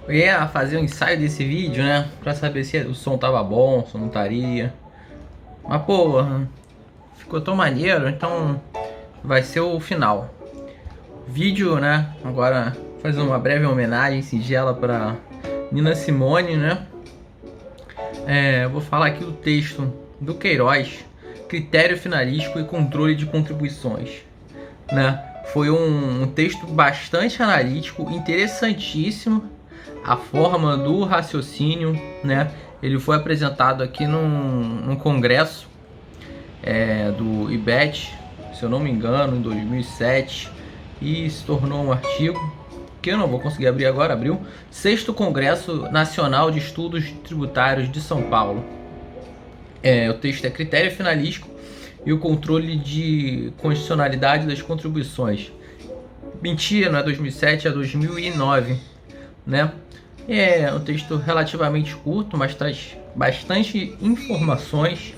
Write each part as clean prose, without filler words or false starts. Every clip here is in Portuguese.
Eu ia fazer um ensaio desse vídeo, né? Pra saber se o som tava bom, se não estaria. Mas, pô, ficou tão maneiro, então vai ser o final. Vídeo, né? Agora fazer uma breve homenagem singela pra Nina Simone, né? Eu vou falar aqui o texto do Queiroz, Critério Finalístico e Controle de Contribuições, né? Foi um texto bastante analítico, interessantíssimo, a forma do raciocínio, né? Ele foi apresentado aqui num congresso do IBET, se eu não me engano, em 2007, e se tornou um artigo que eu não vou conseguir abrir agora, abriu. Sexto Congresso Nacional de Estudos Tributários de São Paulo. O texto é Critério Finalístico e o Controle de Constitucionalidade das Contribuições. Mentira, não é 2007, é 2009, né? É um texto relativamente curto, mas traz bastante informações.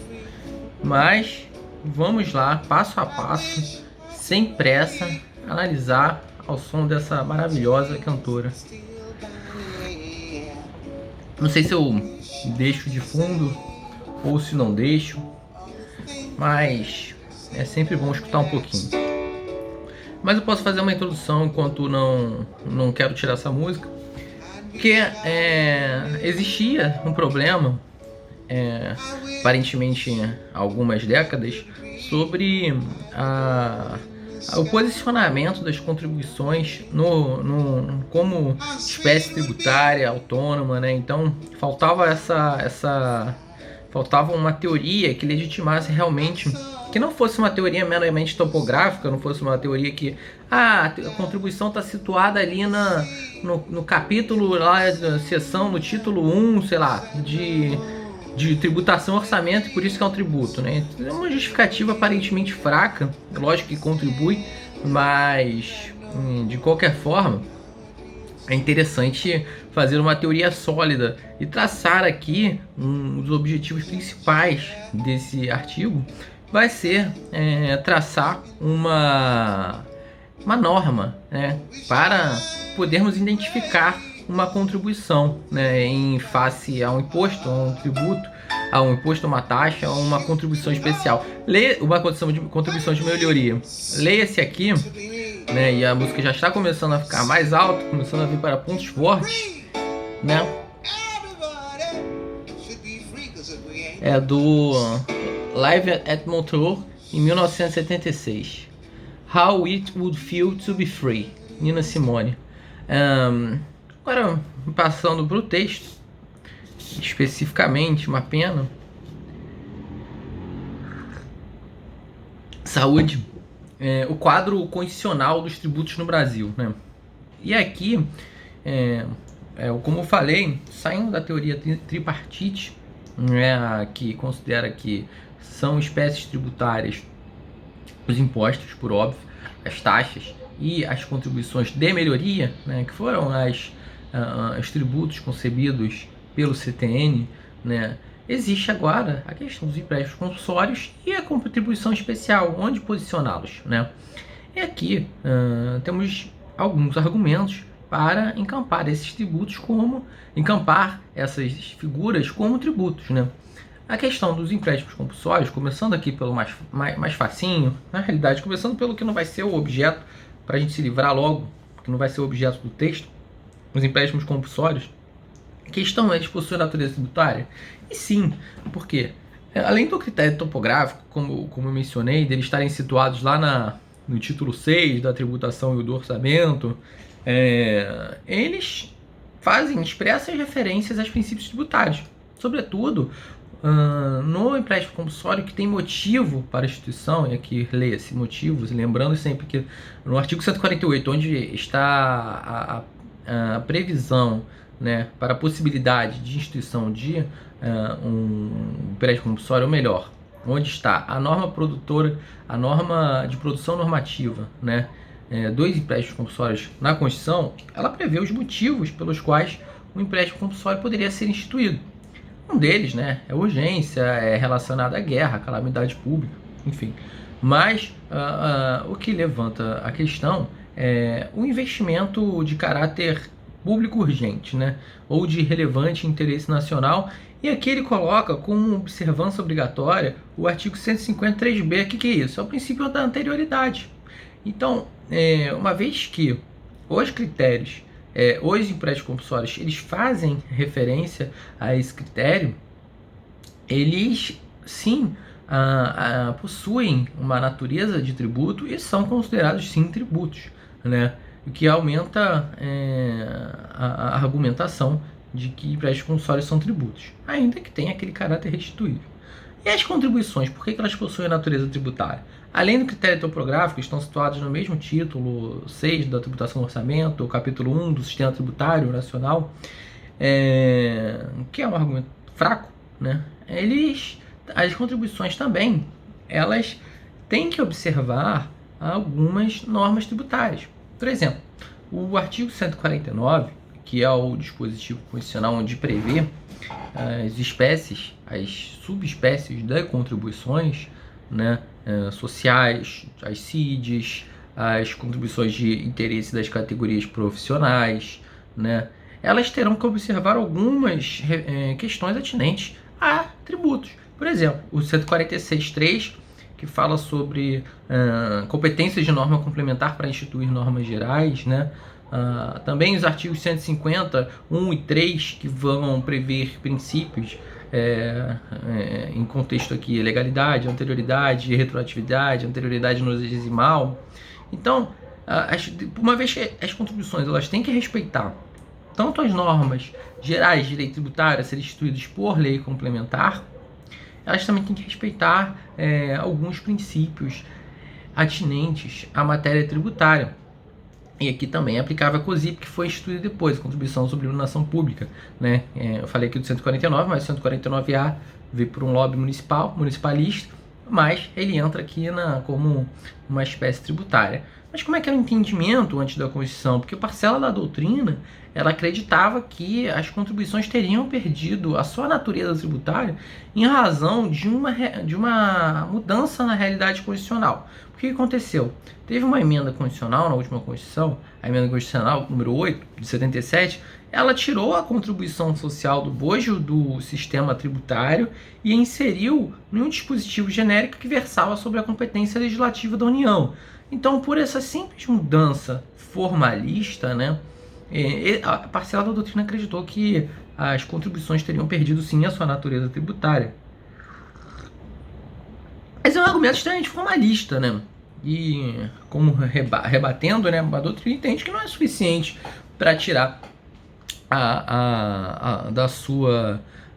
Mas vamos lá, passo a passo, sem pressa, analisar ao som dessa maravilhosa cantora. Não sei se eu deixo de fundo ou se não deixo, mas é sempre bom escutar um pouquinho. Mas eu posso fazer uma introdução enquanto não quero tirar essa música, porque existia um problema, aparentemente há algumas décadas, sobre o posicionamento das contribuições como espécie tributária autônoma, né? Então faltava uma teoria que legitimasse realmente, que não fosse uma teoria meramente topográfica, não fosse uma teoria que a contribuição está situada ali no capítulo lá da seção, no título 1, sei lá, de tributação orçamento, e por isso que é um tributo, né? É uma justificativa aparentemente fraca, lógico que contribui, mas de qualquer forma é interessante fazer uma teoria sólida e traçar aqui um dos objetivos principais desse artigo vai ser traçar uma norma, né, para podermos identificar uma contribuição, né, em face a um imposto, a um tributo, a um imposto, a uma taxa, a uma contribuição especial. Uma contribuição de melhoria. Leia-se aqui, né, e a música já está começando a ficar mais alta, começando a vir para pontos fortes, né? É do Live at Montreux em 1976. How It Would Feel to Be Free, Nina Simone. Agora, passando para o texto, especificamente, uma pena. Saúde. O quadro constitucional dos tributos no Brasil, né? E aqui, como eu falei, saindo da teoria tripartite, né, que considera que são espécies tributárias os impostos, por óbvio, as taxas e as contribuições de melhoria, né, que foram os tributos concebidos pelo CTN, né. Existe agora a questão dos empréstimos compulsórios e a contribuição especial, onde posicioná-los, né? E aqui temos alguns argumentos para encampar esses tributos encampar essas figuras como tributos, né? A questão dos empréstimos compulsórios, começando aqui pelo mais facinho, na realidade, começando pelo que não vai ser o objeto, para a gente se livrar logo, que não vai ser o objeto do texto, os empréstimos compulsórios. A questão é, eles possuem natureza tributária? E sim, porque além do critério topográfico, como eu mencionei, deles estarem situados lá no título 6 da tributação e do orçamento, eles fazem expressas referências aos princípios tributários, sobretudo no empréstimo compulsório, que tem motivo para a instituição, e aqui leia-se motivos, lembrando sempre que no artigo 148, onde está a previsão, né, para a possibilidade de instituição de um empréstimo compulsório, ou melhor, onde está a norma produtora, a norma de produção normativa, né, dos empréstimos compulsórios na Constituição, ela prevê os motivos pelos quais o empréstimo compulsório poderia ser instituído. Um deles, né, é urgência, é relacionado à guerra, à calamidade pública, enfim. Mas o que levanta a questão é o investimento de caráter público urgente, né? Ou de relevante interesse nacional. E aqui ele coloca como observância obrigatória o artigo 153b. O que é isso? É o princípio da anterioridade. Então, uma vez que os critérios, os empréstimos compulsórios, eles fazem referência a esse critério, eles sim possuem uma natureza de tributo e são considerados sim tributos, né? O que aumenta a argumentação de que empréstimos compulsórios são tributos, ainda que tenha aquele caráter restituível. E as contribuições, por que elas possuem a natureza tributária? Além do critério topográfico, estão situadas no mesmo título 6 da tributação do orçamento, o capítulo 1 do sistema tributário nacional, que é um argumento fraco, né? As contribuições também, elas têm que observar algumas normas tributárias. Por exemplo, o artigo 149, que é o dispositivo constitucional onde prevê as espécies, as subespécies das contribuições, né, sociais, as CIDs, as contribuições de interesse das categorias profissionais, né, elas terão que observar algumas questões atinentes a tributos. Por exemplo, o 146.3, que fala sobre competências de norma complementar para instituir normas gerais, né? Também os artigos 150, 1 e 3, que vão prever princípios em contexto aqui, legalidade, anterioridade, retroatividade, anterioridade no desimal. Então, uma vez que as contribuições elas têm que respeitar tanto as normas gerais de lei tributária serem instituídas por lei complementar, elas também têm que respeitar alguns princípios atinentes à matéria tributária. E aqui também é aplicável a COSIP, que foi instituída depois, Contribuição sobre Iluminação Pública, né? Eu falei aqui do 149, mas o 149A veio por um lobby municipalista, mas ele entra aqui como uma espécie tributária. Mas como é que era o entendimento antes da Constituição? Porque parcela da doutrina, ela acreditava que as contribuições teriam perdido a sua natureza tributária em razão de uma mudança na realidade constitucional. O que aconteceu? Teve uma emenda constitucional na última Constituição, a emenda constitucional número 8, de 77, ela tirou a contribuição social do bojo do sistema tributário e inseriu em um dispositivo genérico que versava sobre a competência legislativa da União. Então, por essa simples mudança formalista, né, a parcela da doutrina acreditou que as contribuições teriam perdido sim a sua natureza tributária. Mas é um argumento extremamente formalista, né? E como rebatendo, né, a doutrina entende que não é suficiente para tirar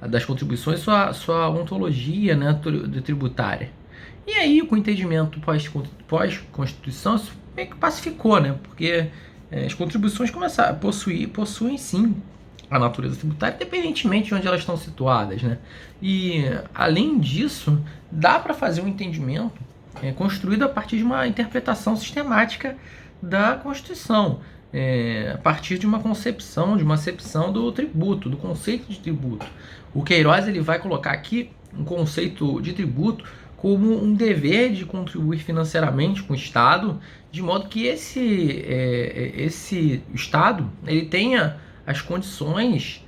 das contribuições sua ontologia, né, tributária. E aí, com o entendimento pós-Constituição, isso meio que pacificou, né? Porque as contribuições possuem sim a natureza tributária, independentemente de onde elas estão situadas, né? E, além disso, dá para fazer um entendimento construído a partir de uma interpretação sistemática da Constituição, a partir de uma concepção, de uma acepção do tributo, do conceito de tributo. O Queiroz ele vai colocar aqui um conceito de tributo como um dever de contribuir financeiramente com o Estado, de modo que esse Estado ele tenha as condições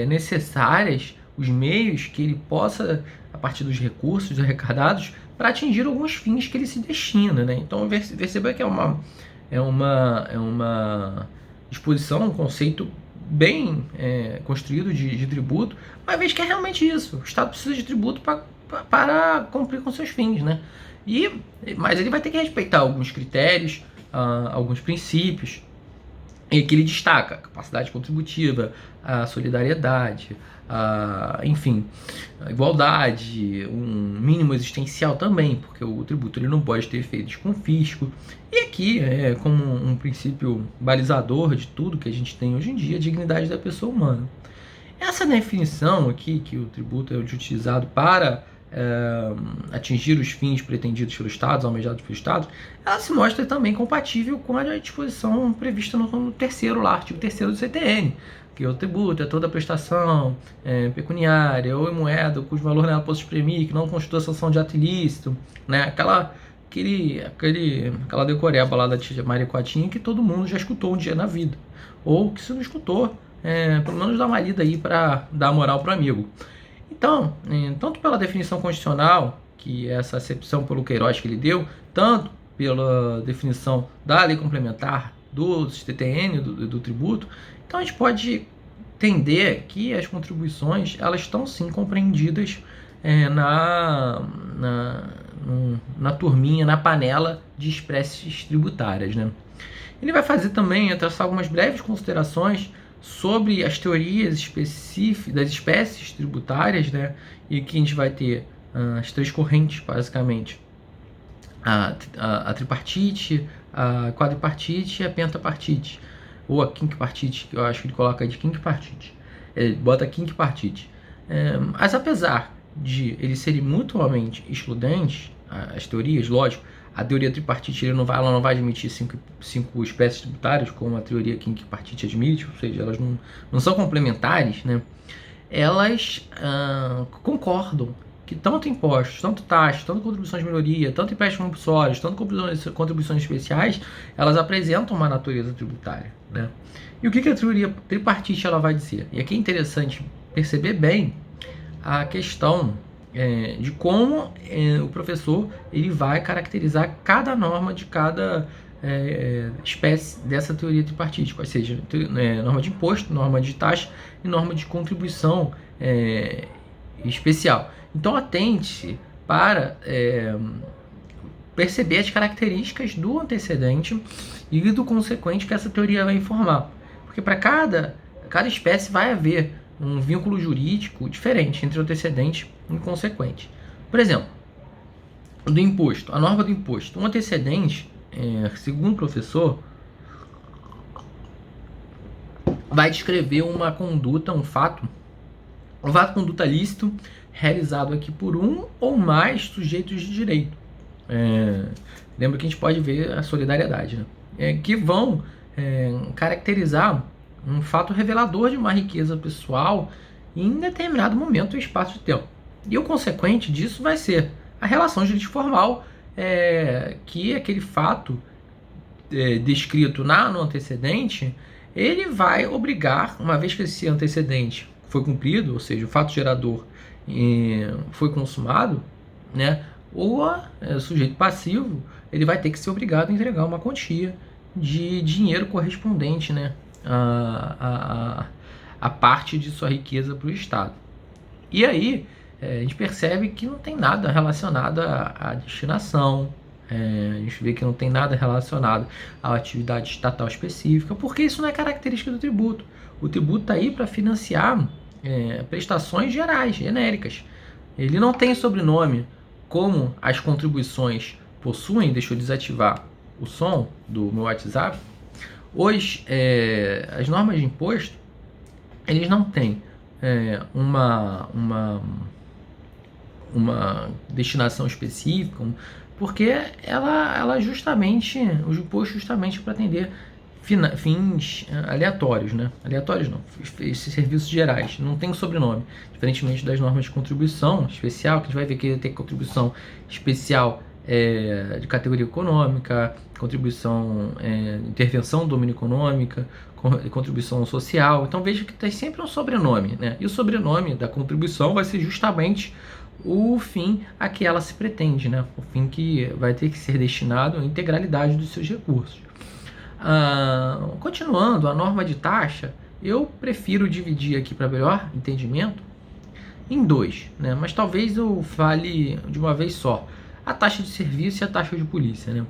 necessárias, os meios que ele possa, a partir dos recursos arrecadados, para atingir alguns fins que ele se destina, né? Então, perceba que é uma disposição, um conceito bem construído de tributo, uma vez que é realmente isso. O Estado precisa de tributo para cumprir com seus fins, né? Mas ele vai ter que respeitar alguns critérios, alguns princípios, e que ele destaca a capacidade contributiva, a solidariedade, enfim, a igualdade, um mínimo existencial também, porque o tributo ele não pode ter efeitos com fisco. E aqui, como um princípio balizador de tudo que a gente tem hoje em dia, a dignidade da pessoa humana. Essa definição aqui, que o tributo é utilizado para atingir os fins pretendidos pelos Estados, almejados pelos Estados, ela se mostra também compatível com a disposição prevista no terceiro lá, artigo 3º do CTN, que o tributo é toda prestação pecuniária ou em moeda cujo valor nela possa exprimir, que não constitua sanção de ato ilícito, né? aquela decoreba lá da tia Maria Cotinha que todo mundo já escutou um dia na vida. Ou que se não escutou, pelo menos dá uma lida aí para dar moral pro amigo. Então, tanto pela definição constitucional, que é essa acepção pelo Queiroz que ele deu, tanto pela definição da lei complementar do TTN, do tributo, então a gente pode entender que as contribuições elas estão sim compreendidas na turminha, na panela de espécies tributárias, né? Ele vai fazer também, traçar algumas breves considerações sobre as teorias específicas das espécies tributárias, né? E que a gente vai ter as três correntes, basicamente. A tripartite, a quadripartite e a pentapartite. Ou a quinquepartite, que eu acho que ele coloca de quinquepartite. Ele bota quinquepartite. Mas apesar de eles serem mutuamente excludentes, as teorias, lógico, a teoria tripartite ela não vai admitir cinco espécies tributárias, como a teoria quinquepartite admite, ou seja, elas não são complementares, né? Elas concordam que tanto impostos, tanto taxas, tanto contribuições de melhoria, tanto empréstimos compulsórios, tanto contribuições especiais, elas apresentam uma natureza tributária, né? E o que a teoria tripartite ela vai dizer? E aqui é interessante perceber bem a questão de como o professor ele vai caracterizar cada norma de cada espécie dessa teoria tripartite, ou seja, norma de imposto, norma de taxa e norma de contribuição especial. Então atente para perceber as características do antecedente e do consequente que essa teoria vai informar. Porque para cada espécie vai haver um vínculo jurídico diferente entre o antecedente e o consequente. Por exemplo, do imposto, a norma do imposto. Um antecedente, segundo o professor, vai descrever uma conduta, um fato conduta lícito realizado aqui por um ou mais sujeitos de direito. Lembra que a gente pode ver a solidariedade, né? Que vão caracterizar um fato revelador de uma riqueza pessoal em determinado momento e espaço de tempo. E o consequente disso vai ser a relação jurídica formal que aquele fato descrito no antecedente, ele vai obrigar, uma vez que esse antecedente foi cumprido, ou seja, o fato gerador foi consumado, né, o sujeito passivo ele vai ter que ser obrigado a entregar uma quantia de dinheiro correspondente, né, a parte de sua riqueza para o Estado. E aí a gente percebe que não tem nada relacionado à destinação, a gente vê que não tem nada relacionado à atividade estatal específica, porque isso não é característica do tributo. O tributo está aí para financiar prestações gerais, genéricas. Ele não tem sobrenome como as contribuições possuem. Deixa eu desativar o som do meu WhatsApp. Hoje, as normas de imposto, eles não têm uma destinação específica, porque ela justamente, o imposto justamente para atender fins aleatórios, né? Aleatórios não, esses serviços gerais, não tem sobrenome, diferentemente das normas de contribuição especial, que a gente vai ver que tem contribuição especial de categoria econômica, contribuição, intervenção do domínio econômica, contribuição social. Então veja que tem sempre um sobrenome, né? E o sobrenome da contribuição vai ser justamente o fim a que ela se pretende, né? O fim que vai ter que ser destinado à integralidade dos seus recursos. Continuando, a norma de taxa, eu prefiro dividir aqui para melhor entendimento em dois, né? Mas talvez eu fale de uma vez só. A taxa de serviço e a taxa de polícia, né?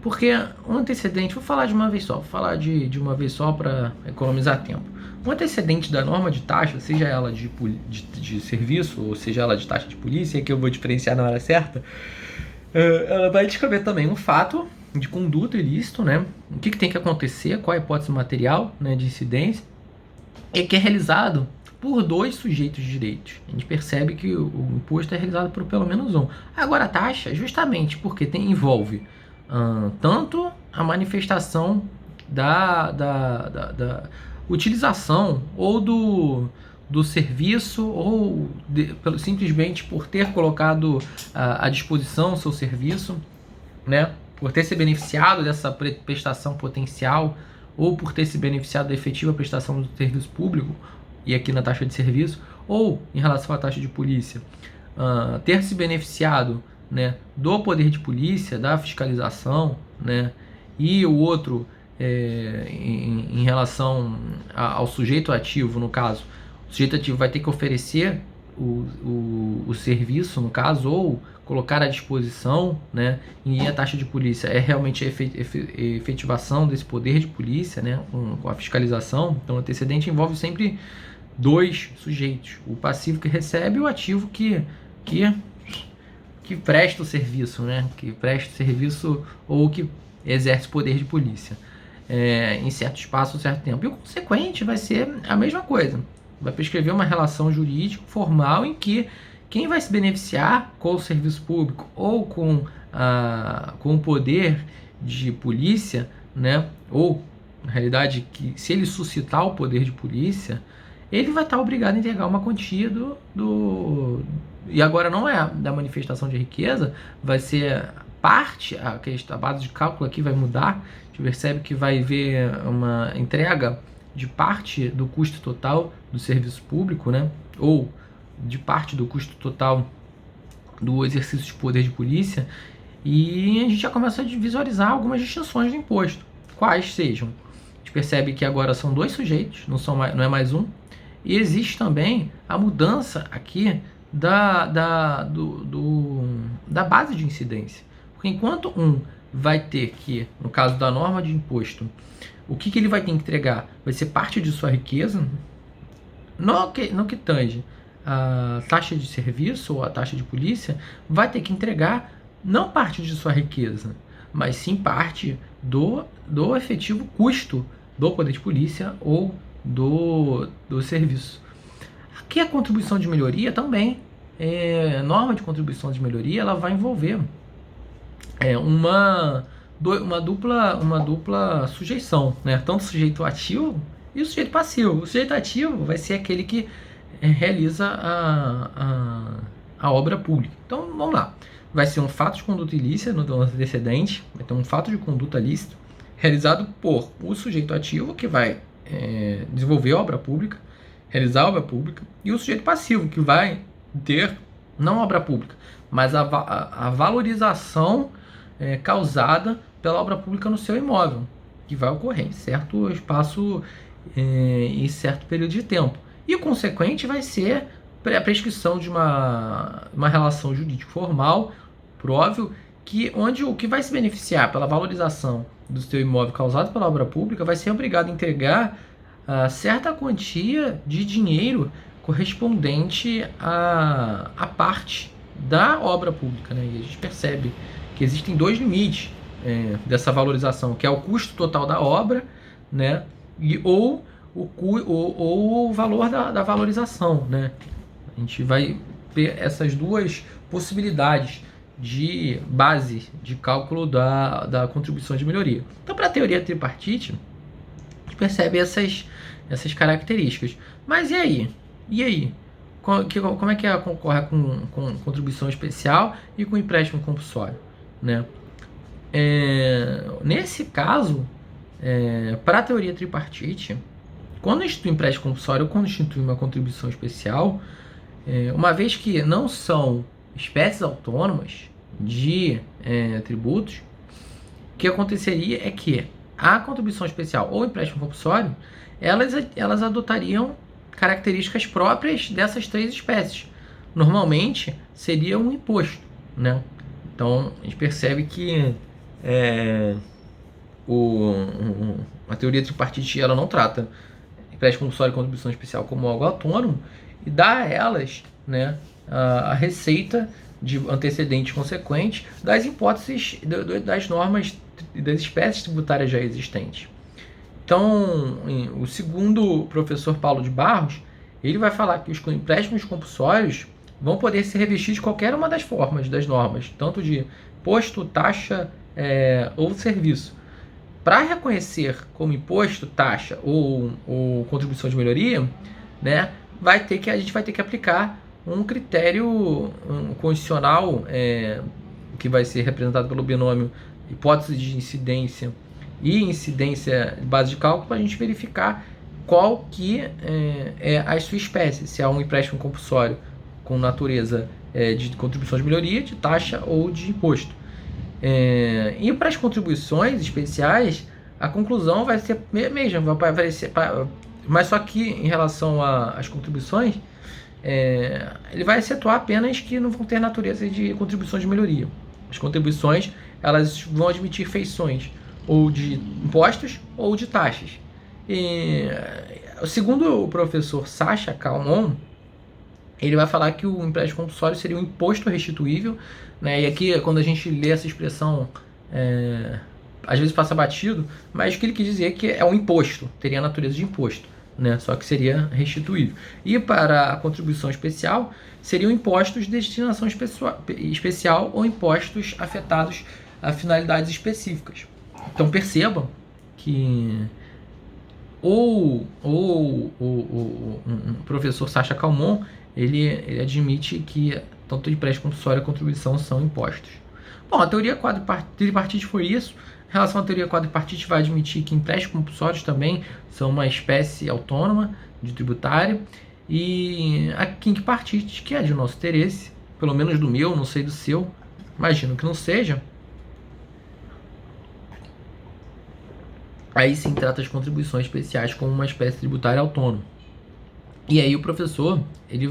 Porque o antecedente, vou falar de uma vez só, para economizar tempo. O antecedente da norma de taxa, seja ela de serviço ou seja ela de taxa de polícia, que eu vou diferenciar na hora certa, ela vai descrever também um fato de conduta ilícito, né? O que tem que acontecer, qual a hipótese material, né, de incidência, e que é realizado por dois sujeitos de direitos. A gente percebe que o imposto é realizado por pelo menos um. Agora a taxa, justamente porque envolve tanto a manifestação da utilização ou do serviço, ou simplesmente por ter colocado à disposição o seu serviço, né, por ter se beneficiado dessa prestação potencial ou por ter se beneficiado da efetiva prestação do serviço público, e aqui na taxa de serviço, ou em relação à taxa de polícia, ter se beneficiado, né, do poder de polícia, da fiscalização, né, e o outro em relação ao sujeito ativo, no caso, o sujeito ativo vai ter que oferecer o serviço, no caso, ou colocar à disposição, né? E a taxa de polícia é realmente a efetivação desse poder de polícia, né? Com a fiscalização. Então, o antecedente envolve sempre dois sujeitos: o passivo que recebe e o ativo que presta o serviço, né? Que presta o serviço ou que exerce poder de polícia em certo espaço, certo tempo. E o consequente vai ser a mesma coisa. Vai prescrever uma relação jurídica formal em que quem vai se beneficiar com o serviço público ou com o poder de polícia, né? Ou, na realidade, que se ele suscitar o poder de polícia, ele vai estar obrigado a entregar uma quantia e agora não é da manifestação de riqueza, vai ser parte, a base de cálculo aqui vai mudar. A gente percebe que vai haver uma entrega de parte do custo total do serviço público, né? Ou de parte do custo total do exercício de poder de polícia, e a gente já começa a visualizar algumas distinções do imposto. Quais sejam? A gente percebe que agora são dois sujeitos, não é mais um, e existe também a mudança aqui da base de incidência. Porque enquanto um vai ter que, no caso da norma de imposto, o que ele vai ter que entregar vai ser parte de sua riqueza, no que tange a taxa de serviço ou a taxa de polícia, vai ter que entregar não parte de sua riqueza, mas sim parte do efetivo custo do poder de polícia ou do serviço. Aqui a contribuição de melhoria também, norma de contribuição de melhoria, ela vai envolver uma dupla sujeição, né? Tanto o sujeito ativo e o sujeito passivo. O sujeito ativo vai ser aquele que realiza a obra pública. Então, vamos lá. Vai ser um fato de conduta ilícita no antecedente, vai ter um fato de conduta lícita realizado por o sujeito ativo, que vai desenvolver a obra pública, realizar a obra pública, e o sujeito passivo, que vai ter, não a obra pública, mas a valorização causada pela obra pública no seu imóvel, que vai ocorrer em certo espaço e certo período de tempo. E o consequente vai ser a prescrição de uma relação jurídica formal, próprio, onde o que vai se beneficiar pela valorização do seu imóvel causado pela obra pública vai ser obrigado a entregar certa quantia de dinheiro correspondente à parte da obra pública, né? E a gente percebe que existem dois limites dessa valorização, que é o custo total da obra, né? Ou o valor da valorização, né? A gente vai ter essas duas possibilidades de base de cálculo da contribuição de melhoria. Então, para a teoria tripartite, a gente percebe essas características. Mas e aí? E aí? Como é que ela concorre com contribuição especial e com empréstimo compulsório, né? Nesse caso, para a teoria tripartite, quando institui empréstimo compulsório ou quando institui uma contribuição especial, uma vez que não são espécies autônomas de tributos, o que aconteceria é que a contribuição especial ou empréstimo compulsório, elas adotariam características próprias dessas três espécies. Normalmente seria um imposto, né? Então a gente percebe que a teoria tripartite ela não trata empréstimo compulsório e contribuição especial como algo autônomo e dá a elas, né, a receita de antecedente e consequente das hipóteses das normas e das espécies tributárias já existentes. Então, o segundo professor Paulo de Barros, ele vai falar que os empréstimos compulsórios vão poder ser revestidos de qualquer uma das formas das normas, tanto de imposto, taxa ou serviço. Para reconhecer como imposto, taxa ou contribuição de melhoria, né, a gente vai ter que aplicar um critério condicional que vai ser representado pelo binômio hipótese de incidência e incidência de base de cálculo, para a gente verificar qual que é a sua espécie, se é um empréstimo compulsório com natureza de contribuições de melhoria, de taxa ou de imposto. E para as contribuições especiais, a conclusão vai ser mesmo, mas só que em relação às contribuições, ele vai excetuar apenas que não vão ter natureza de contribuições de melhoria. As contribuições, elas vão admitir feições ou de impostos ou de taxas. Segundo o professor Sacha Calmon, ele vai falar que o empréstimo compulsório seria um imposto restituível, né? E aqui, quando a gente lê essa expressão, às vezes passa batido, mas o que ele quis dizer é que é um imposto, teria a natureza de imposto, né? Só que seria restituível. E para a contribuição especial, seriam impostos de destinação especial ou impostos afetados a finalidades específicas. Então percebam que o professor Sacha Calmon, ele admite que tanto empréstimo compulsório e contribuição são impostos. Bom, a teoria tripartite foi isso. Em relação à teoria quadripartite, vai admitir que empréstimos compulsórios também são uma espécie autônoma de tributária. E a quinquepartite, que é de nosso interesse, pelo menos do meu, não sei do seu, imagino que não seja. Aí sim trata as contribuições especiais como uma espécie tributária autônoma. E aí o professor, ele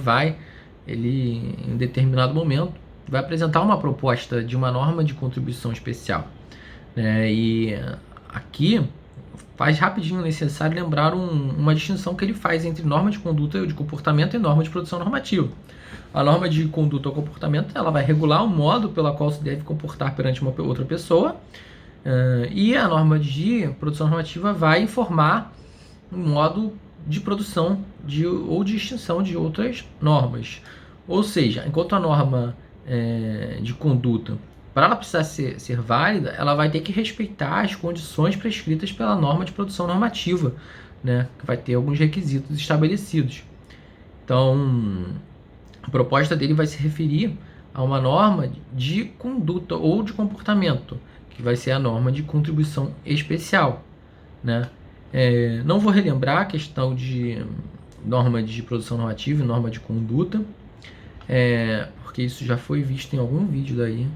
em determinado momento, vai apresentar uma proposta de uma norma de contribuição especial. E aqui faz rapidinho necessário lembrar uma distinção que ele faz entre norma de conduta ou de comportamento e norma de produção normativa. A norma de conduta ou comportamento, ela vai regular o modo pela qual se deve comportar perante uma outra pessoa, e a norma de produção normativa vai informar o modo de produção ou de extinção de outras normas. Ou seja, enquanto a norma de conduta, para ela precisar ser válida, ela vai ter que respeitar as condições prescritas pela norma de produção normativa, né, que vai ter alguns requisitos estabelecidos. Então, a proposta dele vai se referir a uma norma de conduta ou de comportamento, que vai ser a norma de contribuição especial, né? Não vou relembrar a questão de norma de produção normativa e norma de conduta, porque isso já foi visto em algum vídeo daí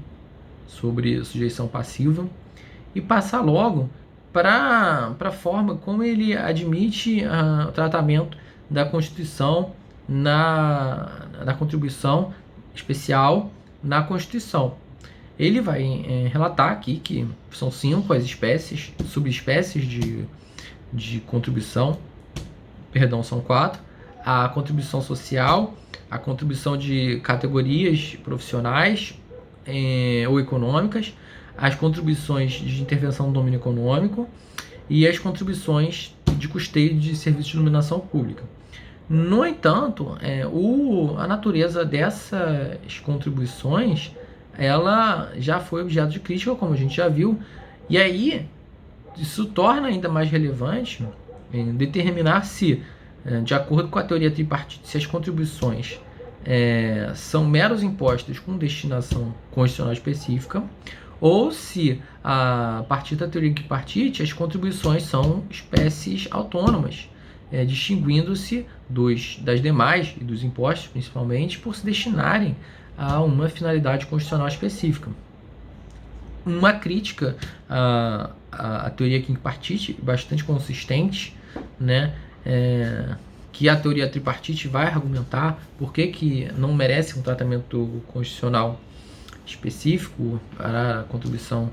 sobre sujeição passiva, e passar logo para a forma como ele admite o tratamento da Constituição da contribuição especial na Constituição. Ele vai relatar aqui que são 5 as subespécies de contribuição, são 4: a contribuição social, a contribuição de categorias profissionais ou econômicas, as contribuições de intervenção no domínio econômico e as contribuições de custeio de serviços de iluminação pública. No entanto, a natureza dessas contribuições, ela já foi objeto de crítica, como a gente já viu, e aí isso torna ainda mais relevante em determinar se, de acordo com a teoria tripartite, se as contribuições são meros impostos com destinação constitucional específica, ou se, a partir da teoria tripartite, as contribuições são espécies autônomas, distinguindo-se das demais e dos impostos, principalmente, por se destinarem a uma finalidade constitucional específica. Uma crítica à teoria quinquepartite, bastante consistente, né, que a teoria tripartite vai argumentar por que não merece um tratamento constitucional específico para a contribuição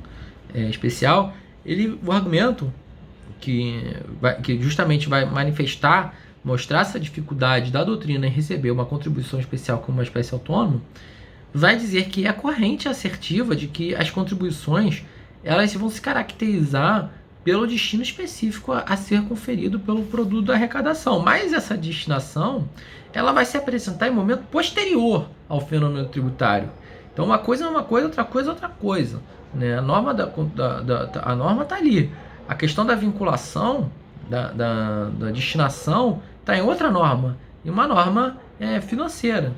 especial. O argumento que justamente vai mostrar essa dificuldade da doutrina em receber uma contribuição especial como uma espécie autônoma, vai dizer que é corrente assertiva de que as contribuições elas vão se caracterizar pelo destino específico a ser conferido pelo produto da arrecadação. Mas essa destinação ela vai se apresentar em momento posterior ao fenômeno tributário. Então uma coisa é uma coisa, outra coisa é outra coisa, né? A norma a norma está ali. A questão da vinculação, da destinação, está em outra norma, em uma norma financeira.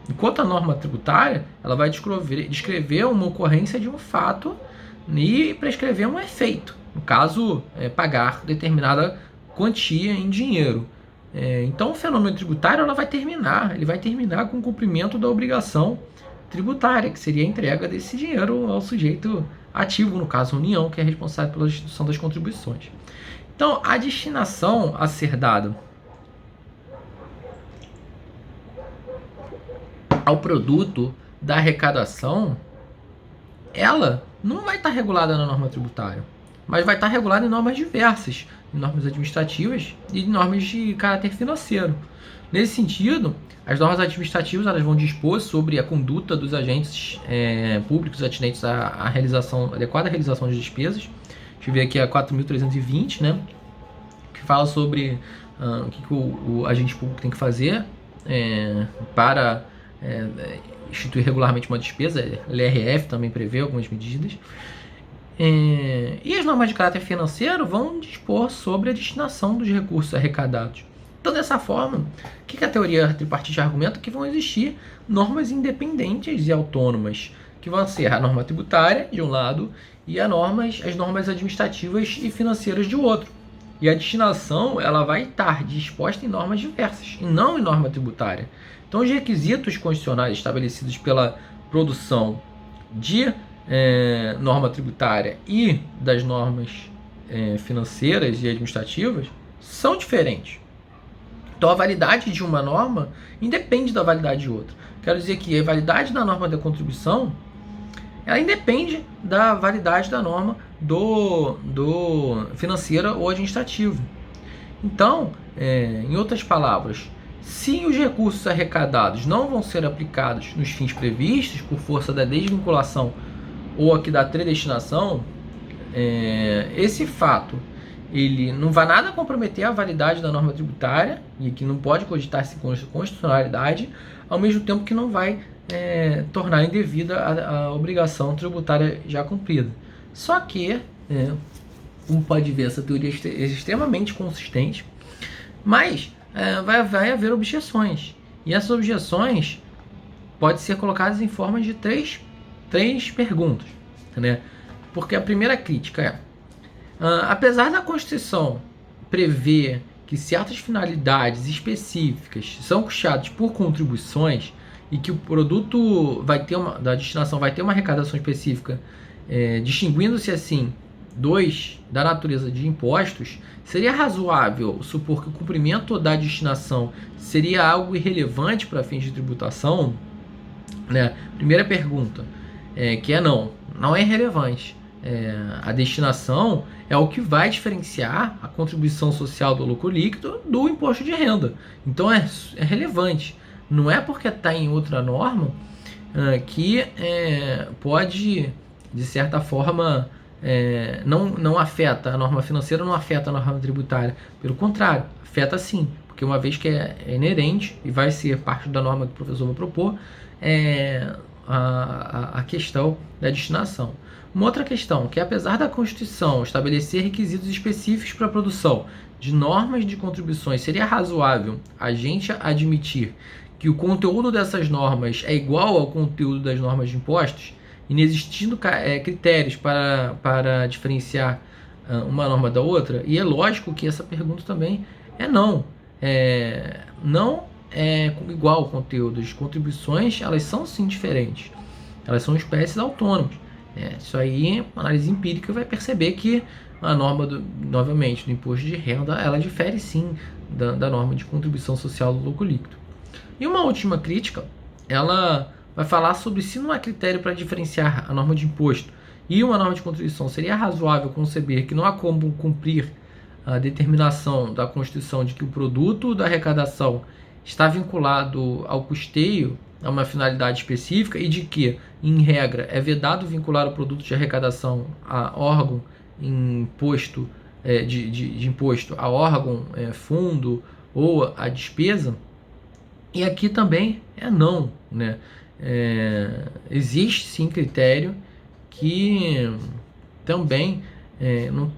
Enquanto a norma tributária, ela vai descrever uma ocorrência de um fato e prescrever um efeito. No caso, pagar determinada quantia em dinheiro. Então, o fenômeno tributário ele vai terminar com o cumprimento da obrigação tributária, que seria a entrega desse dinheiro ao sujeito ativo, no caso a União, que é responsável pela instituição das contribuições. Então, a destinação a ser dada ao produto da arrecadação, ela não vai estar regulada na norma tributária, mas vai estar regulada em normas diversas, em normas administrativas e em normas de caráter financeiro. Nesse sentido, as normas administrativas elas vão dispor sobre a conduta dos agentes públicos atinentes à adequada realização de despesas. Deixa eu ver aqui a 4.320, né, que fala sobre o que o agente público tem que fazer para instituir regularmente uma despesa. A LRF também prevê algumas medidas. E as normas de caráter financeiro vão dispor sobre a destinação dos recursos arrecadados. Então, dessa forma, o que a teoria tripartite argumenta? Que vão existir normas independentes e autônomas, que vão ser a norma tributária, de um lado, e as normas administrativas e financeiras, de outro. E a destinação ela vai estar disposta em normas diversas, e não em norma tributária. Então, os requisitos constitucionais estabelecidos pela produção de norma tributária e das normas financeiras e administrativas são diferentes. Então, a validade de uma norma independe da validade de outra. Quero dizer que a validade da norma da contribuição ela independe da validade da norma do financeira ou administrativo. Então, em outras palavras, se os recursos arrecadados não vão ser aplicados nos fins previstos por força da desvinculação ou aqui da predestinação, esse fato ele não vai nada comprometer a validade da norma tributária e que não pode cogitar-se constitucionalidade, ao mesmo tempo que não vai tornar indevida a obrigação tributária já cumprida. Só que, como pode ver, essa teoria é extremamente consistente, mas vai haver objeções. E essas objeções podem ser colocadas em forma de três perguntas, né? Porque a primeira crítica é: apesar da Constituição prever que certas finalidades específicas são custeadas por contribuições e que o produto da destinação vai ter uma arrecadação específica, distinguindo-se assim da natureza de impostos, seria razoável supor que o cumprimento da destinação seria algo irrelevante para fins de tributação? Né? Primeira pergunta, que não é relevante. A destinação é o que vai diferenciar a contribuição social do lucro líquido do imposto de renda. Então é relevante. Não é porque está em outra norma que pode, de certa forma, não afeta a norma financeira, não afeta a norma tributária. Pelo contrário, afeta sim, porque uma vez que é inerente e vai ser parte da norma que o professor vai propor, a questão da destinação. Uma outra questão, que apesar da Constituição estabelecer requisitos específicos para a produção de normas de contribuições, seria razoável a gente admitir que o conteúdo dessas normas é igual ao conteúdo das normas de impostos, inexistindo critérios para diferenciar uma norma da outra? E é lógico que essa pergunta também não é igual ao conteúdo. As contribuições, elas são sim diferentes, elas são espécies autônomas. Isso aí, uma análise empírica vai perceber que a norma, novamente, do imposto de renda, ela difere sim da norma de contribuição social do lucro líquido. E uma última crítica, ela vai falar sobre se não há critério para diferenciar a norma de imposto e uma norma de contribuição, seria razoável conceber que não há como cumprir a determinação da Constituição de que o produto da arrecadação está vinculado ao custeio a uma finalidade específica e de que, em regra, é vedado vincular o produto de arrecadação a órgão imposto, de imposto, a órgão, fundo ou a despesa. E aqui também não, né? Existe sim critério que também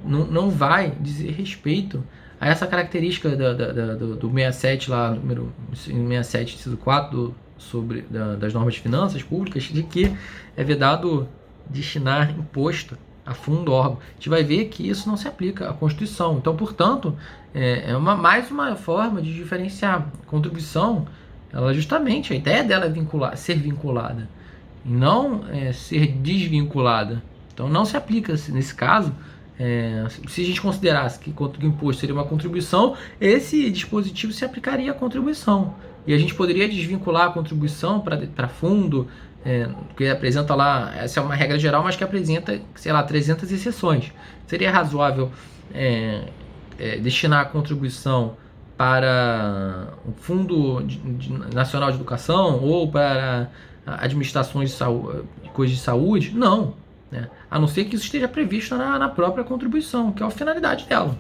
não vai dizer respeito a essa característica do 67 lá, número 67, inciso 4 do das normas de finanças públicas, de que é vedado destinar imposto a fundo órgão. A gente vai ver que isso não se aplica à Constituição. Então, portanto, mais uma forma de diferenciar. A contribuição, ela justamente, a ideia dela é ser vinculada, e não ser desvinculada. Então, não se aplica nesse caso. Se a gente considerasse que o imposto seria uma contribuição, esse dispositivo se aplicaria à contribuição. E a gente poderia desvincular a contribuição para fundo, que apresenta lá, essa é uma regra geral, mas que apresenta, sei lá, 300 exceções. Seria razoável destinar a contribuição para o Fundo Nacional de Educação ou para administrações de saúde, coisas de saúde? Não. Né? A não ser que isso esteja previsto na própria contribuição, que é a finalidade dela.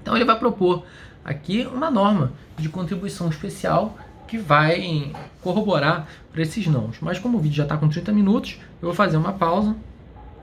Então ele vai propor aqui uma norma de contribuição especial que vai corroborar para esses nãos. Mas como o vídeo já está com 30 minutos, eu vou fazer uma pausa